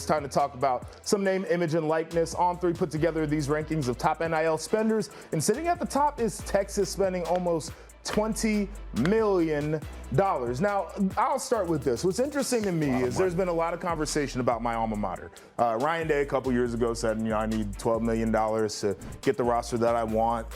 It's time to talk about some name, image, and likeness. On3 put together these rankings of top NIL spenders, and sitting at the top is Texas, spending almost $20 million. Now, I'll start with this. What's interesting to me is there's been a lot of conversation about my alma mater. Ryan Day a couple years ago said, I need $12 million to get the roster that I want.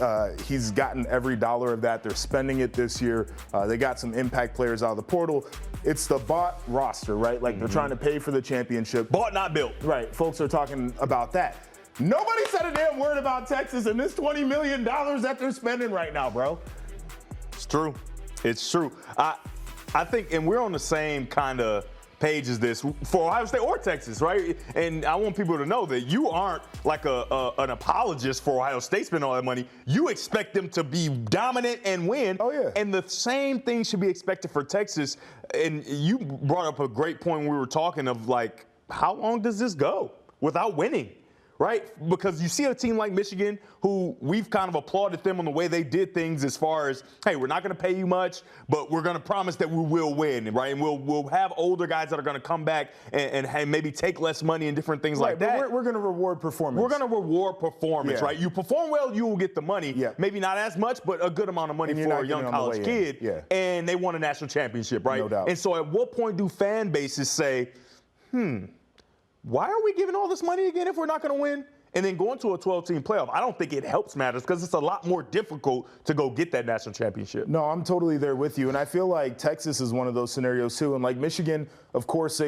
He's gotten every dollar of that. They're spending it this year. They got some impact players out of the portal. It's the bought roster, right? Like they're trying to pay for the championship. Bought, not built. Right. Folks are talking about that. Nobody said a damn word about Texas and this $20 million that they're spending right now, bro. It's true. It's true. I think, and we're on the same kind of page as this for Ohio State or Texas, right? And I want people to know that you aren't like an apologist for Ohio State spending all that money. You expect them to be dominant and win. Oh, yeah. And the same thing should be expected for Texas. And you brought up a great point when we were talking of like, how long does this go without winning? Right? Because you see a team like Michigan, who we've kind of applauded them on the way they did things as far as, hey, we're not going to pay you much, but we're going to promise that we will win, right? And we'll have older guys that are going to come back and maybe take less money and different things like that. But we're going to reward performance. We're going to reward performance, Yeah. right? You perform well, you will get the money. Yeah. Maybe not as much, but a good amount of money And you're for not a young getting on the college way in. kid. Yeah. And they won a national championship, right? No doubt. And so at what point do fan bases say, why are we giving all this money again if we're not going to win? And then going to a 12-team playoff, I don't think it helps matters because it's a lot more difficult to go get that national championship. No, I'm totally there with you. And I feel like Texas is one of those scenarios too. And like Michigan, of course,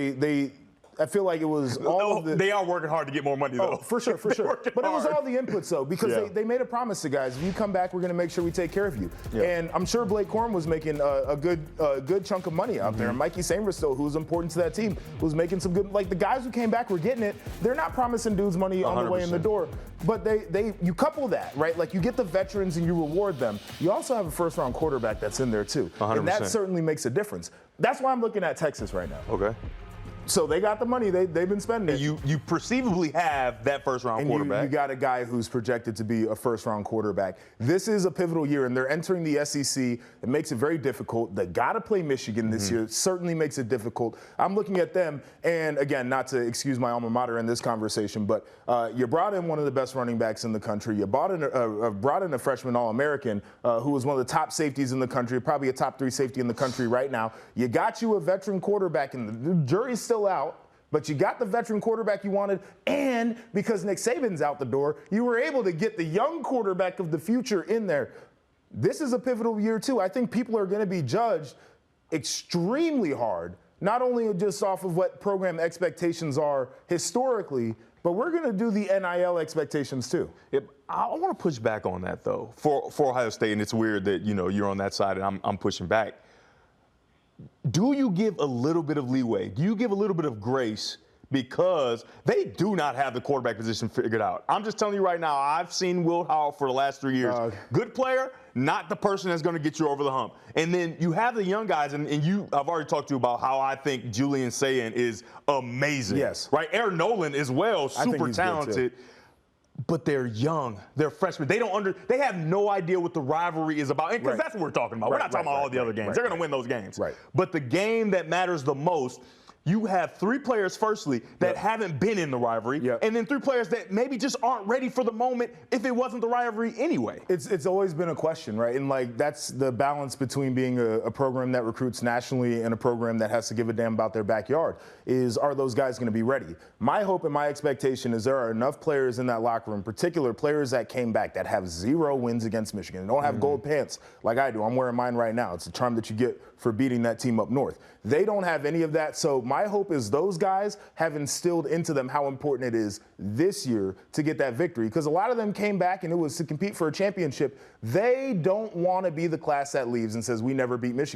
I feel like it was all of the... They are working hard to get more money, though. Oh, for sure, for sure. But it was all the inputs, though, because they made a promise to guys. If you come back, we're going to make sure we take care of you. Yeah. And I'm sure Blake Corum was making a good chunk of money out there. And Mikey Sainristil, who was important to that team, was making some good... Like, the guys who came back were getting it. They're not promising dudes money on the way in the door. But you couple that, right? Like, you get the veterans and you reward them. You also have a first-round quarterback that's in there, too. 100%. And that certainly makes a difference. That's why I'm looking at Texas right now. Okay. So they got the money. They've been spending it. And you perceivably have that first-round quarterback. You got a guy who's projected to be a first-round quarterback. This is a pivotal year, and they're entering the SEC. It makes it very difficult. They got to play Michigan this year. It certainly makes it difficult. I'm looking at them, and again, not to excuse my alma mater in this conversation, but you brought in one of the best running backs in the country. You brought in a freshman All-American who was one of the top safeties in the country, probably a top 3 safety in the country right now. You got you a veteran quarterback, and the jury's still out, but you got the veteran quarterback you wanted, and because Nick Saban's out the door, you were able to get the young quarterback of the future in there. This is a pivotal year, too. I think people are going to be judged extremely hard, not only just off of what program expectations are historically, but we're going to do the NIL expectations, too. I want to push back on that, though, for Ohio State, and it's weird that, you're on that side and I'm pushing back. Do you give a little bit of leeway? Do you give a little bit of grace because they do not have the quarterback position figured out? I'm just telling you right now, I've seen Will Howell for the last 3 years. Good player, not the person that's going to get you over the hump. And then you have the young guys, and I've already talked to you about how I think Julian Sayin is amazing. Yes. Right? Aaron Nolan as well, super talented. But they're young. They're freshmen. They have no idea what the rivalry is about. Because that's what we're talking about. We're not talking about all the other games. They're going to win those games. Right. But the game that matters the most, you have 3 players, firstly, that haven't been in the rivalry, and then 3 players that maybe just aren't ready for the moment if it wasn't the rivalry anyway. It's always been a question, right? And, like, that's the balance between being a program that recruits nationally and a program that has to give a damn about their backyard is, are those guys going to be ready? My hope and my expectation is there are enough players in that locker room, particular players that came back that have 0 wins against Michigan and don't have gold pants like I do. I'm wearing mine right now. It's a charm that you get for beating that team up north. They don't have any of that, so my hope is those guys have instilled into them how important it is this year to get that victory, because a lot of them came back and it was to compete for a championship. They don't want to be the class that leaves and says, we never beat Michigan.